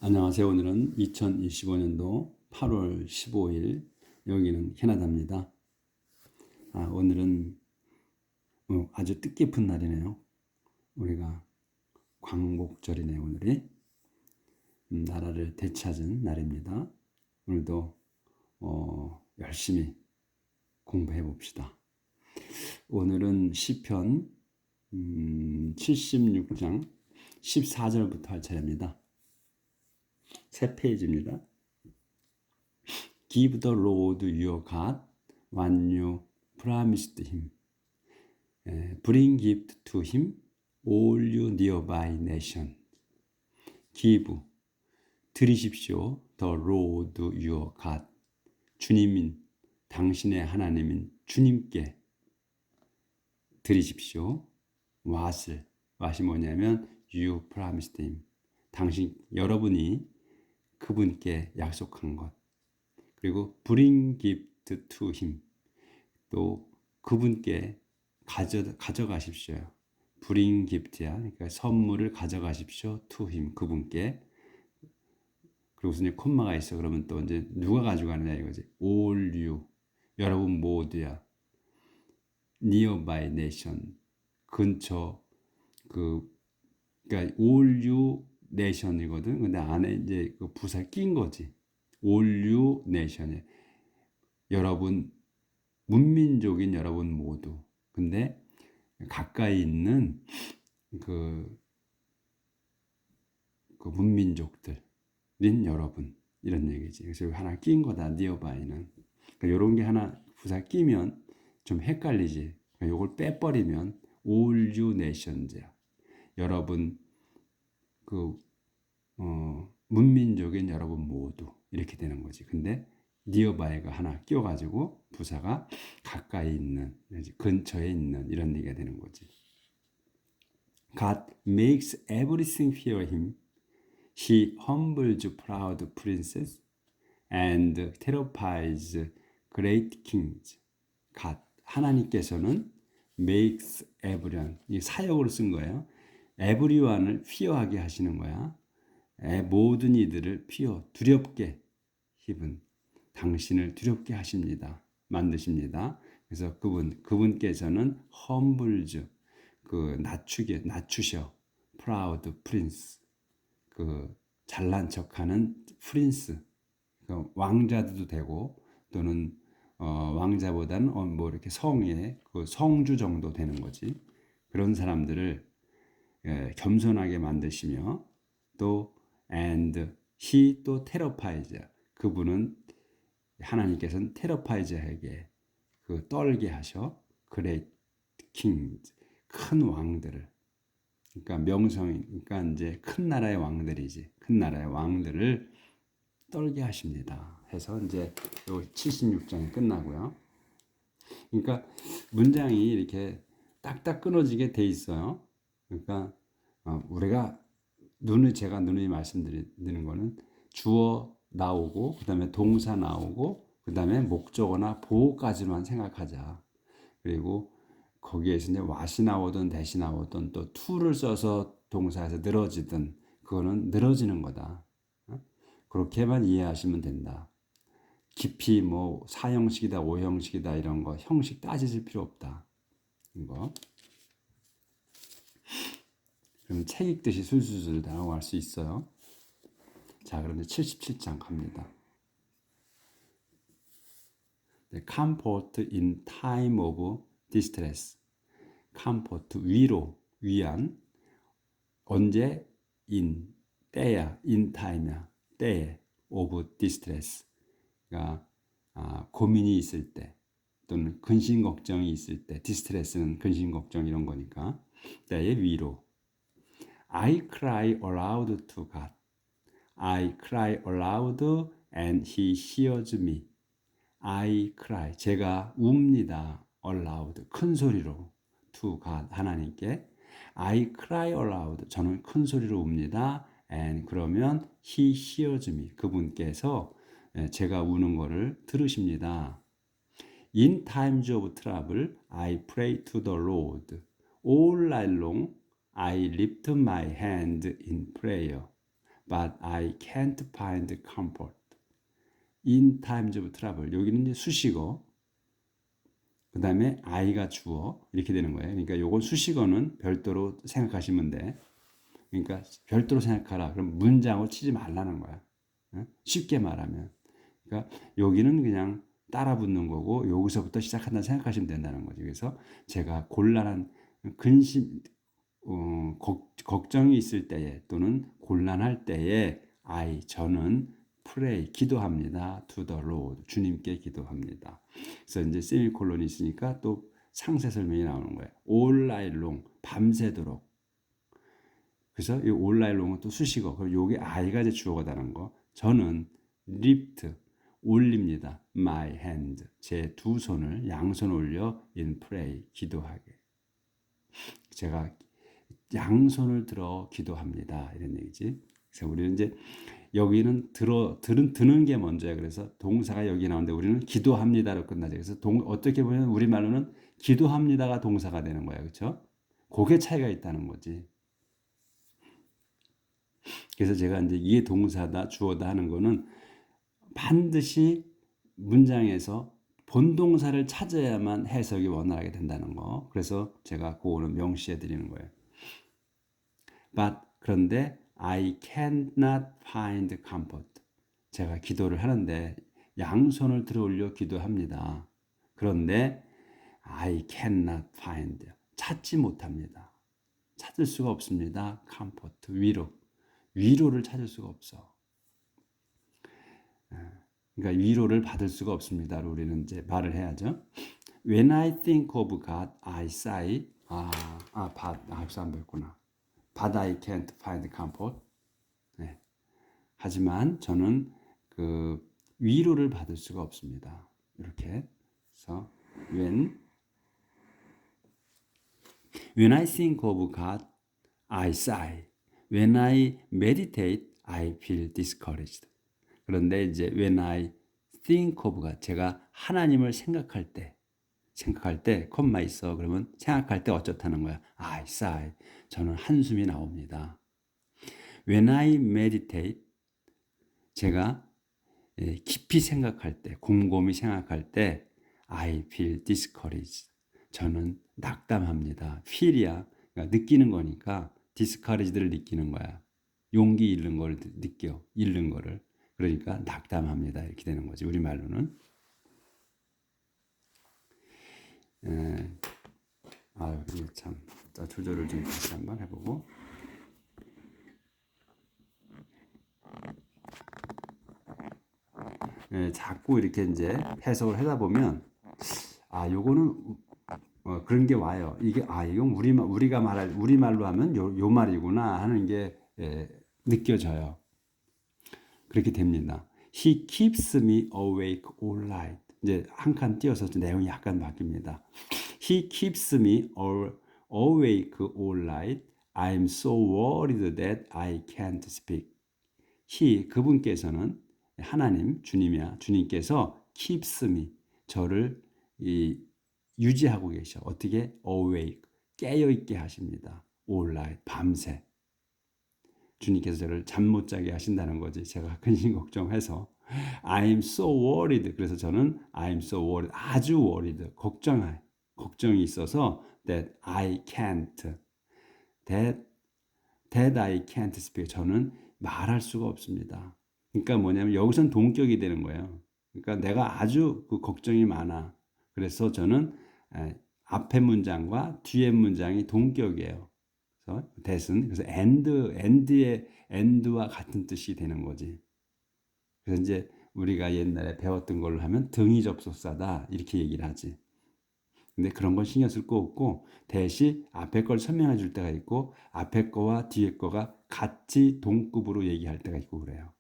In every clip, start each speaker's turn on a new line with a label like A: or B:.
A: 안녕하세요. 오늘은 2025년도 8월 15일, 여기는 캐나다입니다. 오늘은 아주 뜻깊은 날이네요. 우리가 광복절이네요. 오늘이 나라를 되찾은 날입니다. 오늘도 열심히 공부해 봅시다. 오늘은 시편 76장 14절부터 할 차례입니다. 새 페이지입니다. Give the Lord your God what you promised him. Bring gift to him, all you nearby nation. Give, 드리십시오. The Lord your God. 주님인, 당신의 하나님인 주님께 드리십시오. what이 뭐냐면 you promised him. 여러분이 그분께 약속한 것. 그리고 bring gift to him. 또 그분께 가져가십시오. bring gift야. 그러니까 선물을 가져가십시오. to him. 그분께. 그리고 이제 콤마가 있어. 그러면 또 이제 누가 가져가느냐 이거지. all you. 여러분 모두야. nearby nation. 근처 그러니까 all you nation이거든. 근데 안에 이제 그 부사 낀 거지. all you nation에 여러분 문민족인 여러분 모두. 근데 가까이 있는 그 문민족들인 여러분 이런 얘기지. 그래서 하나 낀 거다. nearby는. 그러니까 이런 게 하나 부사 끼면 좀 헷갈리지. 그러니까 이걸 빼버리면 all you nations야. 여러분 문민족인 여러분 모두 이렇게 되는 거지. 근데 nearby가 하나 끼워가지고 부사가 가까이 있는, 근처에 있는 이런 얘기가 되는 거지. God makes everything fear him. He humbles proud princes and terrifies great kings. God, 하나님께서는 makes everyone, 이 사역으로 쓴 거예요. everyone을 fear하게 하시는 거야. 모든 이들을 두렵게 힘은 당신을 두렵게 하십니다. 만드십니다. 그래서 그분께서는 humbles, 낮추셔. proud prince, 잘난 척하는 prince, 왕자도 되고 또는 왕자보다는 뭐 이렇게 성의 성주 정도 되는 거지. 그런 사람들을 겸손하게 만드시며 또 and he 또 terrifies, 그분은 하나님께서는 terrifies에게 떨게 하셔. great kings, 큰 왕들을, 그러니까 그러니까 이제 큰 나라의 왕들이지. 큰 나라의 왕들을 떨게 하십니다. 해서 이제 요 76장이 끝나고요. 그러니까 문장이 이렇게 딱딱 끊어지게 돼 있어요. 그러니까 우리가 제가 누누이 말씀드리는 거는 주어 나오고 그다음에 동사 나오고 그다음에 목적어나 보어까지만 생각하자. 그리고 거기에서 이제 what이 나오든 that이 나오든 또 to를 써서 동사에서 늘어지든 그거는 늘어지는 거다. 그렇게만 이해하시면 된다. 깊이 뭐 4형식이다 5형식이다 이런 거 형식 따지실 필요 없다. 이거. 그럼 책 읽듯이 술술술 나와갈 수 있어요. 자, 그런데 77장 갑니다. Comfort in time of distress. comfort, 위로, 위안. 언제? in, 때야. in time야. 때에. of distress. 그러니까 고민이 있을 때 또는 근심 걱정이 있을 때. distress는 근심 걱정 이런 거니까. 때의 위로. I cry aloud to God. I cry aloud and he hears me. I cry, 제가 웁니다. aloud, 큰 소리로. to God, 하나님께. I cry aloud, 저는 큰 소리로 웁니다. and 그러면 he hears me, 그분께서 제가 우는 거를 들으십니다. In times of trouble, I pray to the Lord. All night long, I lift my hand in prayer. but I can't find comfort in times of trouble. 여기는 이제 수식어, 그 다음에 I가 주어 이렇게 되는 거예요. 그러니까 요건 수식어는 별도로 생각하시면 돼. 그러니까 별도로 생각하라. 그럼 문장을 치지 말라는 거야. 쉽게 말하면. 그러니까 여기는 그냥 따라 붙는 거고 여기서부터 시작한다 생각하시면 된다는 거죠. 그래서 제가 곤란한 근심, 걱정이 있을 때에 또는 곤란할 때에 저는 pray 기도합니다. to the Lord 주님께 기도합니다. 그래서 이제 세미콜론이 있으니까 또 상세 설명이 나오는 거예요. all night long 밤새도록. 그래서 이 all night long은 또 수식어. 그리고 요게 I가 이제 주어가 되는 거. 저는 lift 올립니다. my hand 제 두 손을 양손 올려 in pray 기도하게. 제가 양손을 들어 기도합니다. 이런 얘기지. 그래서 우리는 이제 여기는 드는 게 먼저야. 그래서 동사가 여기 나오는데 우리는 기도합니다로 끝나죠. 그래서 어떻게 보면 우리말로는 기도합니다가 동사가 되는 거야. 그렇죠? 그게 차이가 있다는 거지. 그래서 제가 이제 이게 동사다 주어다 하는 거는 반드시 문장에서 본동사를 찾아야만 해석이 원활하게 된다는 거. 그래서 제가 그거는 명시해 드리는 거예요. But 그런데 I cannot find comfort. 제가 기도를 하는데 양손을 들어 올려 기도합니다. 그런데 I cannot find 찾지 못합니다. 찾을 수가 없습니다. comfort 위로를 찾을 수가 없어. 그러니까 위로를 받을 수가 없습니다. 우리는 이제 말을 해야죠. When I think of God, I sigh. 벌써 안 배웠구나. But I can't find comfort. 네. 하지만 저는 그 위로를 받을 수가 없습니다. 이렇게. 그래서 when I think of God, I sigh. When I meditate, I feel discouraged. 그런데 이제 when I think of God, 제가 하나님을 생각할 때 콤마 있어. 그러면 생각할 때 어쩌다는 거야. I sigh. 저는 한숨이 나옵니다. When I meditate, 제가 깊이 생각할 때, 곰곰이 생각할 때 I feel discouraged. 저는 낙담합니다. feel이야. 그러니까 느끼는 거니까 discouraged를 느끼는 거야. 용기 잃는 걸 느껴. 잃는 거를. 그러니까 낙담합니다. 이렇게 되는 거지. 우리말로는. 이게 참. 자, 조절을 좀 다시 한번 해보고. 자꾸 이렇게 이제 해석을 하다 보면, 요거는, 그런 게 와요. 이건 우리가 우리말로 하면 요 말이구나 하는 게, 느껴져요. 그렇게 됩니다. He keeps me awake all night. 이제 한 칸 띄어서 내용이 약간 바뀝니다. He keeps me awake all night. I'm so worried that I can't speak. 그분께서는 하나님, 주님께서 keeps me, 저를 유지하고 계셔. 어떻게? awake, 깨어있게 하십니다. all night, 밤새. 주님께서 저를 잠 못 자게 하신다는 거지. 제가 근심 걱정해서 I'm so worried. 그래서 저는 I'm so worried. 아주 worried. 걱정이 있어서 that I can't. that I can't speak. 저는 말할 수가 없습니다. 그러니까 뭐냐면 여기선 동격이 되는 거예요. 그러니까 내가 아주 그 걱정이 많아. 그래서 저는 앞에 문장과 뒤에 문장이 동격이에요. 그래서 and와 같은 뜻이 되는 거지. 그래서 이제 우리가 옛날에 배웠던 걸로 하면 등이 접속사다 이렇게 얘기를 하지. 근데 그런 건 신경 쓸 거 없고 대신 앞에 걸 설명해 줄 때가 있고 앞에 거와 뒤에 거가 같이 동급으로 얘기할 때가 있고 그래요.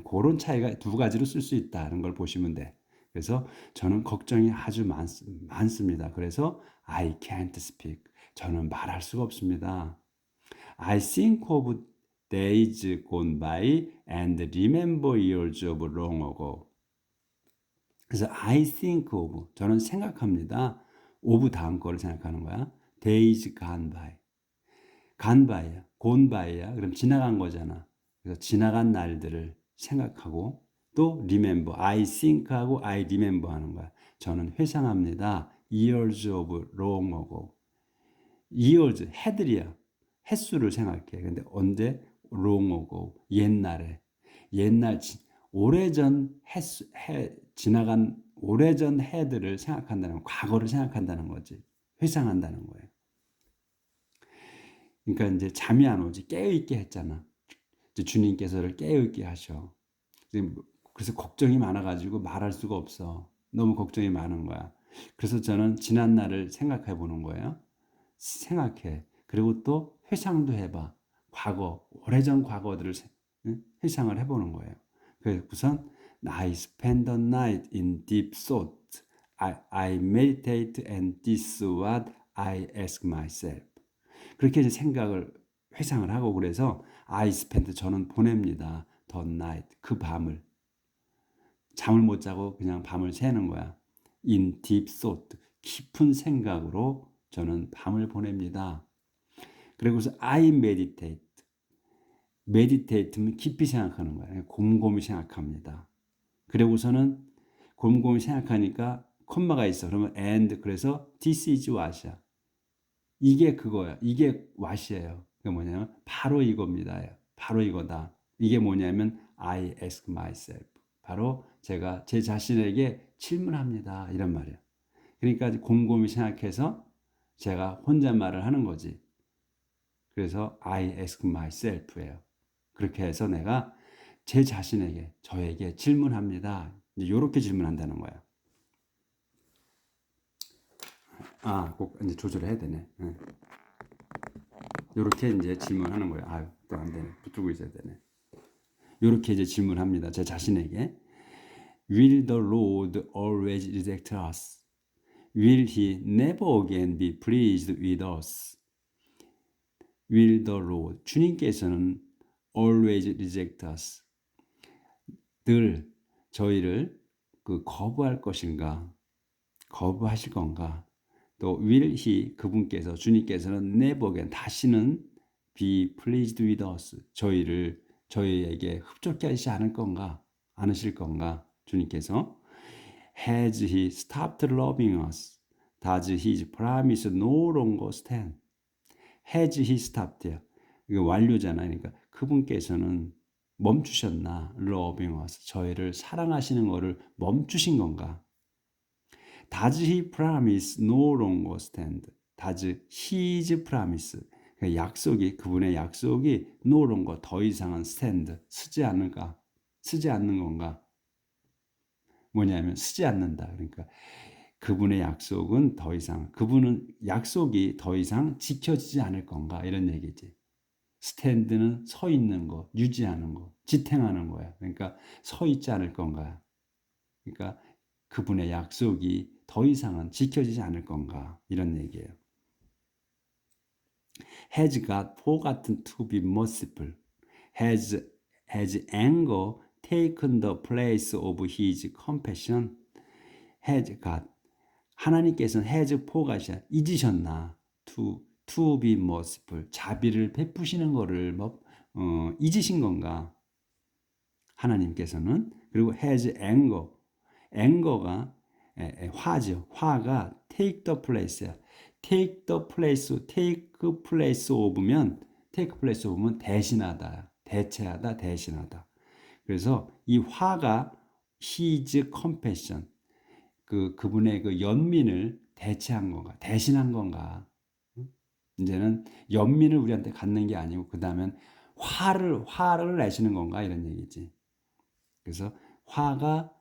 A: 그런 차이가 두 가지로 쓸 수 있다는 걸 보시면 돼. 그래서 저는 걱정이 아주 많습니다. 그래서 I can't speak. 저는 말할 수가 없습니다. I think of days gone by and remember years of long ago. 그래서 I think of, 저는 생각합니다. of 다음 거를 생각하는 거야. days gone by. gone by야. gone by야. 그럼 지나간 거잖아. 그래서 지나간 날들을 생각하고 또 remember, I think하고 I remember 하는 거야. 저는 회상합니다. years of long ago. years, 해들이야. 횟수를 생각해. 근데 언제? long ago, 옛날에. 옛날, 오래전 지나간 오래전 해들을 생각한다는, 과거를 생각한다는 거지. 회상한다는 거예요. 그러니까 이제 잠이 안 오지. 깨어있게 했잖아. 주님께서를 깨어있게 하셔. 그래서 걱정이 많아가지고 말할 수가 없어. 너무 걱정이 많은 거야. 그래서 저는 지난 날을 생각해 보는 거예요. 생각해. 그리고 또 회상도 해봐. 과거, 오래전 과거들을 회상을 해보는 거예요. 그래서 우선 I spend the night in deep thought. I meditate and this is what I ask myself. 그렇게 이제 생각을 회상을 하고 그래서 I spend 저는 보냅니다. The night 그 밤을 잠을 못 자고 그냥 밤을 새는 거야. In deep thought 깊은 생각으로 저는 밤을 보냅니다. 그리고서 I meditate. meditate면 깊이 생각하는 거야. 곰곰이 생각합니다. 그리고서는 곰곰이 생각하니까 콤마가 있어. 그러면 and 그래서 this is what이야. 이게 그거야. 이게 what이에요. 그게 뭐냐면 바로 이겁니다. 바로 이거다. 이게 뭐냐면 I ask myself. 바로 제가 제 자신에게 질문합니다. 이런 말이야. 그러니까 곰곰이 생각해서 제가 혼잣말을 하는 거지. 그래서 I ask myself예요. 그렇게 해서 내가 제 자신에게, 저에게 질문합니다. 이렇게 질문한다는 거야. 꼭 이제 조절을 해야 되네. 이렇게 이제 질문하는 거야. 또 안 되네. 붙들고 있어야 되네. 이렇게 이제 질문합니다. 제 자신에게. Will the Lord always reject us? Will he never again be pleased with us? Will the Lord, 주님께서는 always reject us. 늘 저희를 거부할 것인가? 거부하실 건가? 또 will he, 그분께서, 주님께서는 never again, 다시는 be pleased with us. 저희에게 흡족해 하시지 않을 건가? 않으실 건가? 주님께서 has he stopped loving us? Does his promise no longer stand? has he stopped? 이거 완료잖아요. 그러니까 그분께서는 멈추셨나? loving us. 저희를 사랑하시는 것을 멈추신 건가? Does he promise no longer stand? Does his promise? 약속이, 그분의 약속이 no longer, 더 이상은 stand, 쓰지 않을까? 쓰지 않는 건가? 뭐냐면 쓰지 않는다. 그러니까 그분의 약속은 더 이상, 그분은 약속이 더 이상 지켜지지 않을 건가? 이런 얘기지. 스탠드는 서 있는 거, 유지하는 거, 지탱하는 거야. 그러니까 서 있지 않을 건가? 그러니까 그분의 약속이 더 이상은 지켜지지 않을 건가? 이런 얘기예요. Has God forgotten to be merciful? Has anger taken the place of his compassion? Has God, 하나님께서는 has forgotten, 잊으셨나? To be merciful, 자비를 베푸시는 거를 잊으신 건가? 하나님께서는. 그리고 has anger가 화죠. 화가 take the place야. take place of면 대신하다, 대체하다, 대신하다. 그래서 이 화가 his compassion, 그분의 그 연민을 대체한 건가, 대신한 건가. 이제는 연민을 우리한테 갖는 게 아니고 그 다음엔 화를 내시는 건가 이런 얘기지. 그래서 화가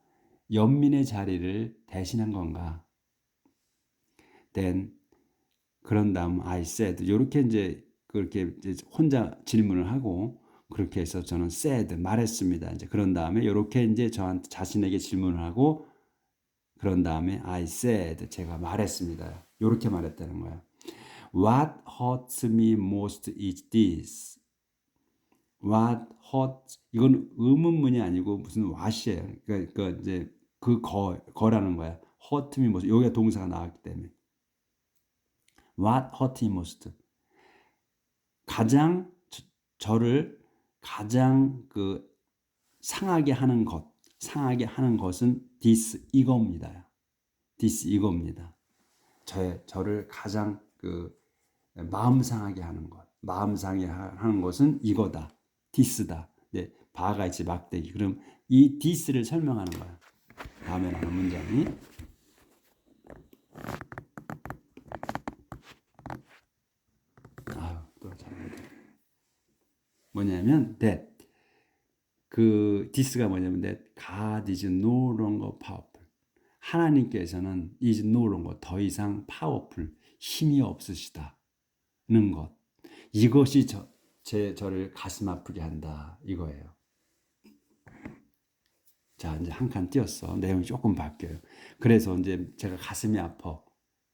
A: 연민의 자리를 대신한 건가? Then 그런 다음 I said, 이렇게 이제 그렇게 이제 혼자 질문을 하고 그렇게 해서 저는 said, 말했습니다. 이제 그런 다음에 이렇게 이제 저한테 자신에게 질문을 하고 그런 다음에 I said, 제가 말했습니다. 이렇게 말했다는 거야. What hurts me most is this. What hurts, 이건 의문문이 아니고 무슨 what이에요. 그러니까 이제 거라는 거야. hurt me most, 여기가 동사가 나왔기 때문에. What hurt me most. 가장 저를 가장 그 상하게 하는 것은 this 이겁니다. this 이겁니다. 저를 가장 그 마음 상하게 하는 것, 마음 상하게 하는 것은 이거다, this다. 네, 바가 있지 막대기. 그럼 이 this를 설명하는 거야. 다음에 나오는 문장이 또 잘못해. 뭐냐면 that 그 this가 뭐냐면 that God is no longer powerful. 하나님께서는 is no longer 더 이상 powerful 힘이 없으시다는 것. 이것이 저를 가슴 아프게 한다 이거예요. 자, 이제 한 칸 띄었어. 내용이 조금 바뀌어요. 그래서 이제 제가 가슴이 아파.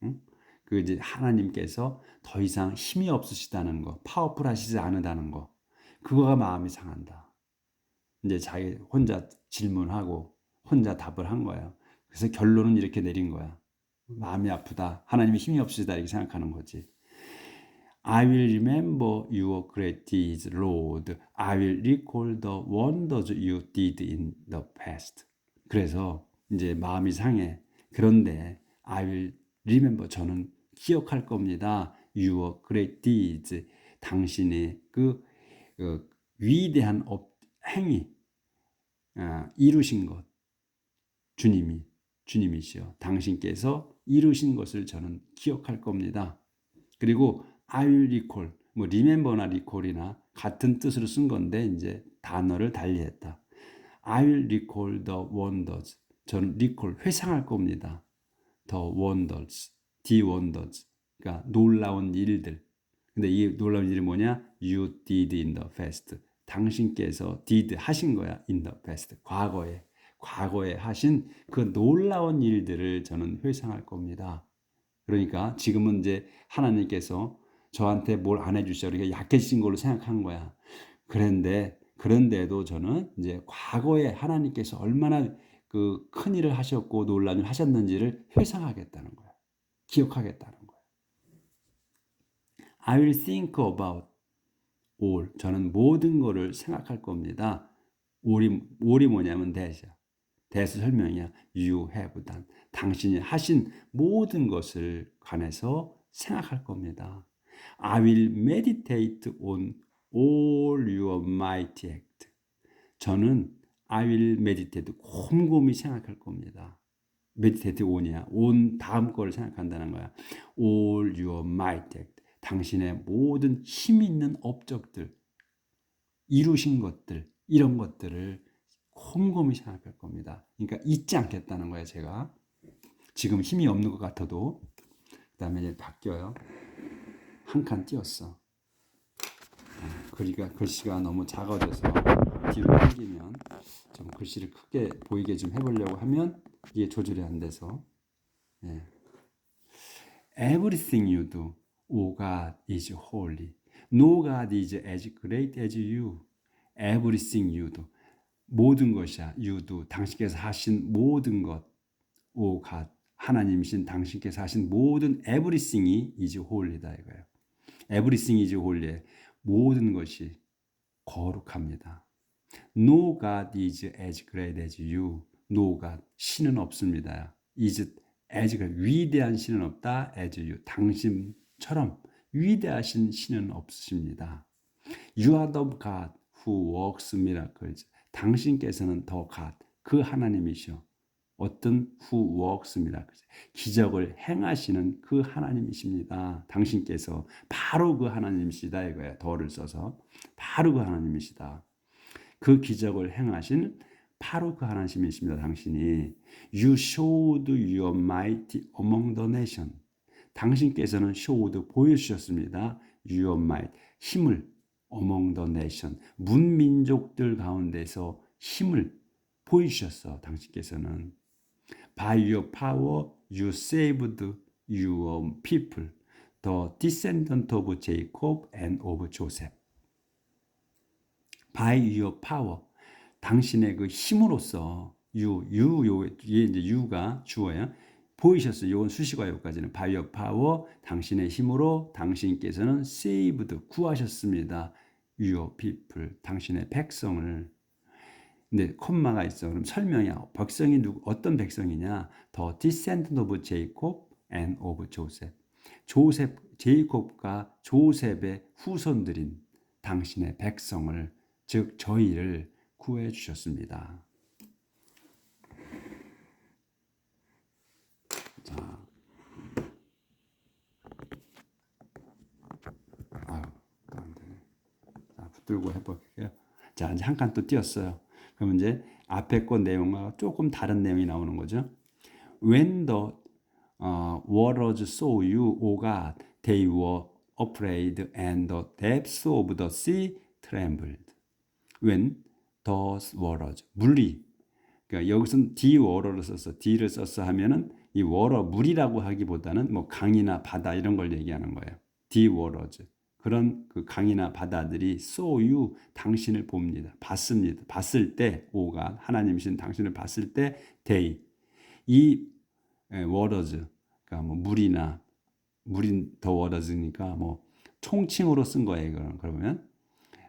A: 응? 그 이제 하나님께서 더 이상 힘이 없으시다는 거, 파워풀하시지 않으다는 거, 그거가 마음이 상한다. 이제 자기 혼자 질문하고 혼자 답을 한 거예요. 그래서 결론은 이렇게 내린 거야. 마음이 아프다. 하나님이 힘이 없으시다 이렇게 생각하는 거지. I will remember your great deeds, Lord. I will recall the wonders you did in the past. 그래서 이제 마음이 상해. 그런데 I will remember 저는 기억할 겁니다. Your great deeds. 당신의 그 위대한 행위 이루신 것. 주님이시여. 당신께서 이루신 것을 저는 기억할 겁니다. 그리고 I will recall, 뭐 remember나 recall이나 같은 뜻으로 쓴 건데 이제 단어를 달리했다. I will recall the wonders. 저는 recall 회상할 겁니다. The wonders, the wonders. 그러니까 놀라운 일들. 근데 이 놀라운 일이 뭐냐? You did in the past. 당신께서 did 하신 거야. in the past. 과거에 하신 그 놀라운 일들을 저는 회상할 겁니다. 그러니까 지금은 이제 하나님께서 저한테 뭘 안 해주셔. 그러니까 약해진 걸로 생각한 거야. 그런데도 저는 이제 과거에 하나님께서 얼마나 그 큰 일을 하셨고 놀라운 일을 하셨는지를 회상하겠다는 거야. 기억하겠다는 거야. I will think about all. 저는 모든 거를 생각할 겁니다. all이 뭐냐면 that이야. that 설명이야. You have done. 당신이 하신 모든 것을 관해서 생각할 겁니다. I will meditate on all your mighty act. 저는 I will meditate 곰곰이 생각할 겁니다. meditate on이야. on 다음 거를 생각한다는 거야. all your mighty act. 당신의 모든 힘 있는 업적들, 이루신 것들, 이런 것들을 곰곰이 생각할 겁니다. 그러니까 잊지 않겠다는 거예요, 제가. 지금 힘이 없는 것 같아도. 그 다음에 이제 바뀌어요. 한 칸 띄었어. 글씨가 너무 작아져서 뒤로 당기면 좀 글씨를 크게 보이게 좀 해보려고 하면 이게 조절이 안 돼서. 예. Everything you do, O God, is holy. No God is as great as you. Everything you do. 모든 것이야. You do. 당신께서 하신 모든 것. O God. 하나님이신 당신께서 하신 모든 everything이 is holy다 이거예요. Everything is holy. 모든 것이 거룩합니다. No God is as great as you. No God. 신은 없습니다. is as 위대한 신은 없다. as you. 당신처럼 위대하신 신은 없으십니다. You are the God who works miracles. 당신께서는 더 God. 그 하나님이시여. 어떤 who works miracles. 기적을 행하시는 그 하나님이십니다. 당신께서 바로 그 하나님이시다 이거예요. 더를 써서 바로 그 하나님이시다. 그 기적을 행하신 바로 그 하나님이십니다. 당신이 You showed your might among the nation. 당신께서는 showed 보여주셨습니다. Your might 힘을 among the nation 문민족들 가운데서 힘을 보여주셨어. 당신께서는 By your power you saved your people, the descendant of Jacob and of Joseph. By your power, 당신의 그 힘으로써 이게 이제 you가 주어야 보이셨어요. 이건 수식어야. 여기까지는 by your power, 당신의 힘으로 당신께서는 saved 구하셨습니다. your people, 당신의 백성을. 근데 콤마가 있어. 그럼 설명이야. 백성이 어떤 백성이냐? The descendant of Jacob and of Joseph. 제이콥과 조셉의 후손들인 당신의 백성을, 즉 저희를 구해 주셨습니다. 자, 안 되네. 자, 붙들고 해볼게요. 자, 이제 한 칸 또 띄었어요. 그럼 이제 앞에 거 내용과 조금 다른 내용이 나오는 거죠. When the waters saw you, O God, they were afraid, and the depths of the sea trembled. When those waters, 물이, 그러니까 여기서는 the water를 썼어. the를 썼어 하면은 이 water, 물이라고 하기보다는 뭐 강이나 바다 이런 걸 얘기하는 거예요. the waters. 그런 그 강이나 바다들이 saw you, 당신을 봅니다. 봤습니다. 봤을 때, 오가 하나님이신 당신을 봤을 때, they, 이 waters, 그러니까 뭐 물이나 물인 더 waters니까 뭐 총칭으로 쓴 거예요. 그러면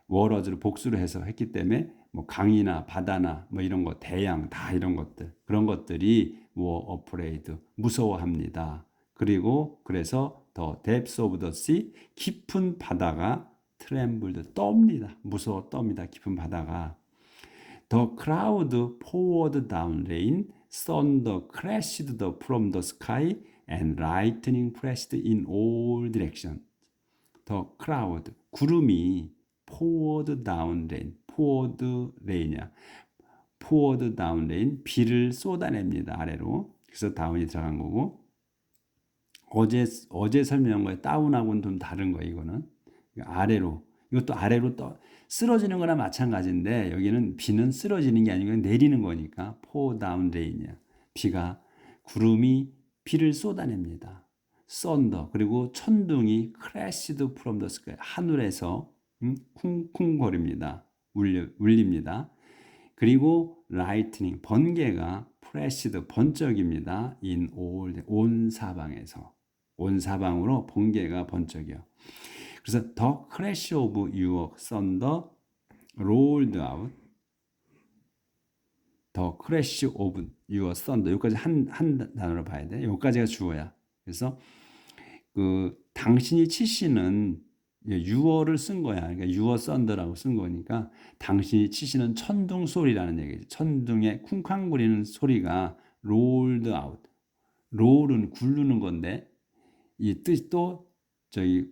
A: waters를 복수로 해서 했기 때문에 뭐 강이나 바다나 뭐 이런 거, 대양 다 이런 것들, 그런 것들이 were afraid, 무서워합니다. 그리고 그래서 the depths of the sea, 깊은 바다가 trembled, 떱니다. 무서워 떱니다. 깊은 바다가. The cloud poured down rain, thunder crashed from the sky, and lightning flashed in all directions. The cloud, 구름이 poured down rain, poured rain이야. poured down rain, 비를 쏟아냅니다. 아래로. 그래서 다운이 들어간 거고, 어제 설명한 거에 다운하고는 좀 다른 거예요. 이거는 아래로, 이것도 아래로 쓰러지는 거나 마찬가지인데, 여기는 비는 쓰러지는 게 아니고 내리는 거니까 pour down rain이야. 비가, 구름이 비를 쏟아냅니다. thunder, 그리고 천둥이 crashed from the sky, 하늘에서 쿵쿵거립니다. 울립니다. 그리고 lightning, 번개가 flashed, 번쩍입니다. in all, 온 사방에서. 온 사방으로 번개가 번쩍이요. 그래서 the crash of your thunder rolled out. the crash of your thunder. 여기까지 한 단어로 봐야 돼. 여기까지가 주어야. 그래서 그 당신이 치시는 유어를 쓴 거야. 그러니까 유어 썬더라고 쓴 거니까 당신이 치시는 천둥 소리라는 얘기죠. 천둥의 쿵쾅거리는 소리가 rolled out. 롤은 굴르는 건데 이 뜻이 또 저기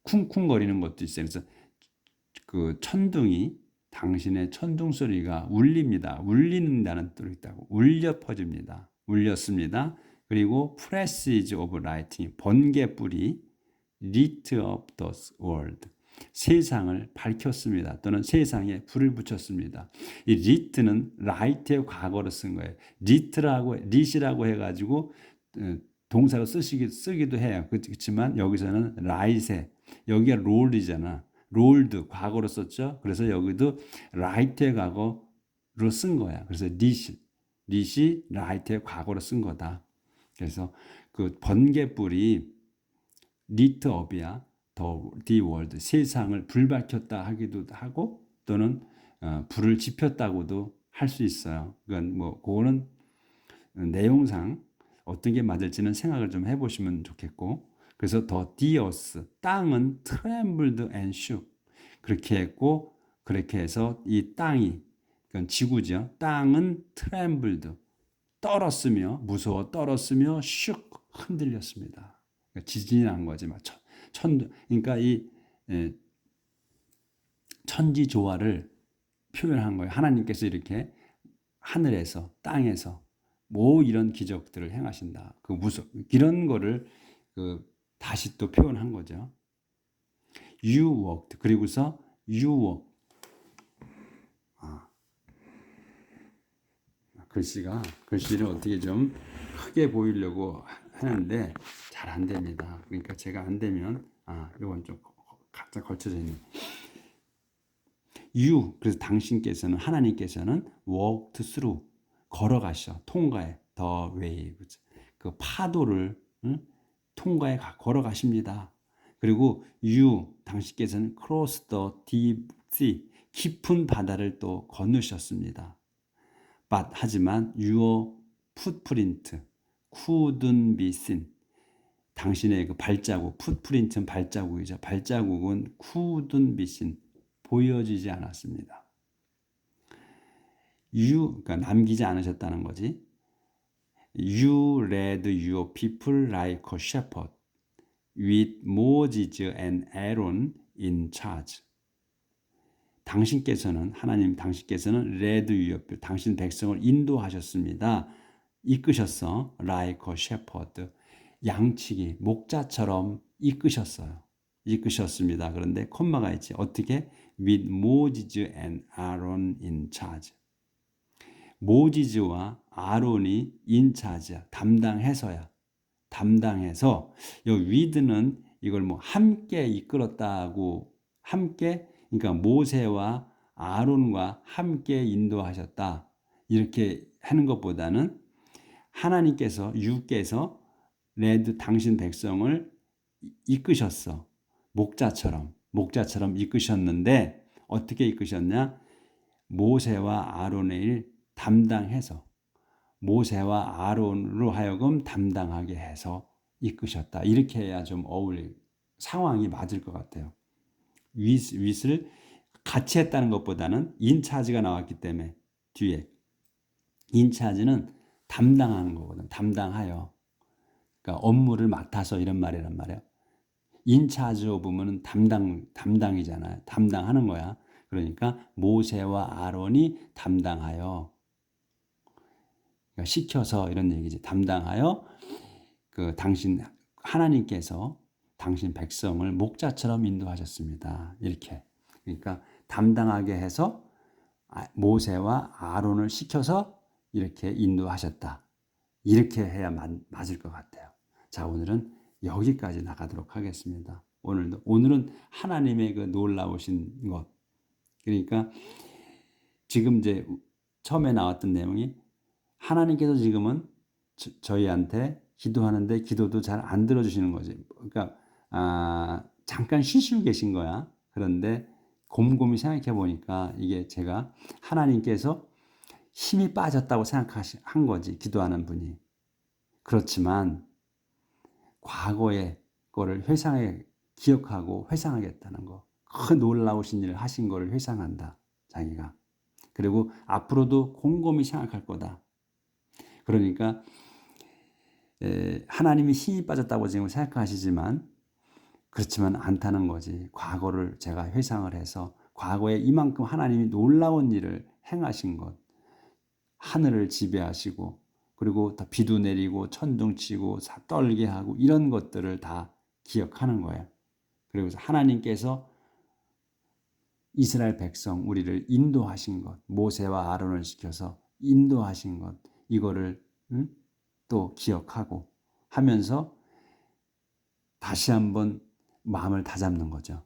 A: 쿵쿵거리는 것도 있어요. 그래서 그 천둥이, 당신의 천둥 소리가 울립니다. 울린다는 뜻이 있다고. 울려 퍼집니다. 울렸습니다. 그리고 flashes of lightning, 번개불이 lit up the world, 세상을 밝혔습니다. 또는 세상에 불을 붙였습니다. 이 lit는 light의 과거로 쓴 거예요. lit이라고 해가지고 동사로 쓰기도 해요. 그렇지만 여기서는 light에, 여기가 roll이잖아. rolled 과거로 썼죠. 그래서 여기도 light의 과거로 쓴 거야. 그래서 lit이 light의 과거로 쓴 거다. 그래서 그 번개불이 lit up이야. the world, 세상을 불밝혔다 하기도 하고, 또는 불을 지폈다고도 할 수 있어요. 그건 뭐 그거는 내용상 어떤 게 맞을지는 생각을 좀 해보시면 좋겠고, 그래서 the earth, 땅은 trembled and shook, 그렇게 했고, 그렇게 해서 이 땅이, 그건 지구죠. 땅은 trembled, 떨었으며, 무서워 떨었으며, shook, 흔들렸습니다. 그러니까 지진이 난 거지. 그러니까 이 천지조화를 표현한 거예요. 하나님께서 이렇게 하늘에서, 땅에서 뭐 이런 기적들을 행하신다. 이런 거를 다시 또 표현한 거죠. You walked. 그리고서 you walk. 글씨를 어떻게 좀 크게 보이려고 하는데 잘 안 됩니다. 그러니까 제가 안 되면 이건 좀 각자 걸쳐져 있는. You, 그래서 당신께서는, 하나님께서는 walked through, 걸어가셔, 통과해, the waves, 그 파도를 통과해 걸어가십니다. 그리고 당신께서는 cross the deep sea, 깊은 바다를 또 건너셨습니다. 하지만 your footprint couldn't be seen. 당신의 그 발자국, 풋프린트는 발자국이죠. 발자국은 couldn't be seen, 보여지지 않았습니다. 그러니까 남기지 않으셨다는 거지. You led your people like a shepherd, with Moses and Aaron in charge. 당신께서는 led your people, 당신 백성을 인도하셨습니다. 이끄셨어. like a shepherd. 양치기, 목자처럼 이끄셨습니다. 그런데 콤마가 있지. 어떻게? with Moses and Aaron in charge. 모지즈와 아론이 인차지야. 담당해서 이 with는 이걸 뭐 함께 이끌었다고, 함께, 그러니까 모세와 아론과 함께 인도하셨다. 이렇게 하는 것보다는 하나님께서, 유께서 당신 백성을 이끄셨어. 목자처럼 이끄셨는데 어떻게 이끄셨냐? 모세와 아론의 일 담당해서, 모세와 아론으로 하여금 담당하게 해서 이끄셨다. 이렇게 해야 좀 상황이 맞을 것 같아요. 윗을 같이 했다는 것보다는 인차지가 나왔기 때문에 뒤에 인차지는 담당하는 거거든. 담당하여. 그러니까 업무를 맡아서 이런 말이란 말이에요. 인차지 오브면은 담당이잖아요. 담당하는 거야. 그러니까 모세와 아론이 담당하여, 그러니까 시켜서 이런 얘기지. 담당하여 하나님께서 당신 백성을 목자처럼 인도하셨습니다. 이렇게. 그러니까 담당하게 해서 모세와 아론을 시켜서 이렇게 인도하셨다. 이렇게 해야 맞을 것 같아요. 자, 오늘은 여기까지 나가도록 하겠습니다. 오늘은 하나님의 그 놀라우신 것. 그러니까 지금 이제 처음에 나왔던 내용이 하나님께서 지금은 저희한테 기도하는데 기도도 잘 안 들어주시는 거지. 그러니까 잠깐 쉬시고 계신 거야. 그런데 곰곰이 생각해 보니까 이게 제가 하나님께서 힘이 빠졌다고 생각한 거지, 기도하는 분이. 그렇지만 과거의 거를 기억하고 회상하겠다는 거. 그 놀라우신 일을 하신 거를 회상한다, 자기가. 그리고 앞으로도 곰곰이 생각할 거다. 그러니까 하나님이 힘이 빠졌다고 지금 생각하시지만 그렇지만 않다는 거지. 과거를 제가 회상을 해서 과거에 이만큼 하나님이 놀라운 일을 행하신 것, 하늘을 지배하시고 그리고 다 비도 내리고 천둥 치고 떨게 하고 이런 것들을 다 기억하는 거예요. 그리고 하나님께서 이스라엘 백성 우리를 인도하신 것, 모세와 아론을 시켜서 인도하신 것, 이거를 또 기억하고 하면서 다시 한번 마음을 다잡는 거죠.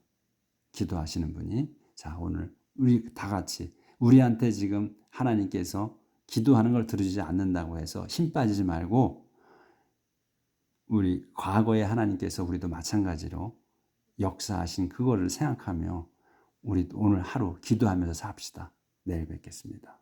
A: 기도하시는 분이. 자, 오늘 우리 다 같이 우리한테 지금 하나님께서 기도하는 걸 들어주지 않는다고 해서 힘 빠지지 말고 우리 과거에 하나님께서 우리도 마찬가지로 역사하신 그거를 생각하며 우리 오늘 하루 기도하면서 삽시다. 내일 뵙겠습니다.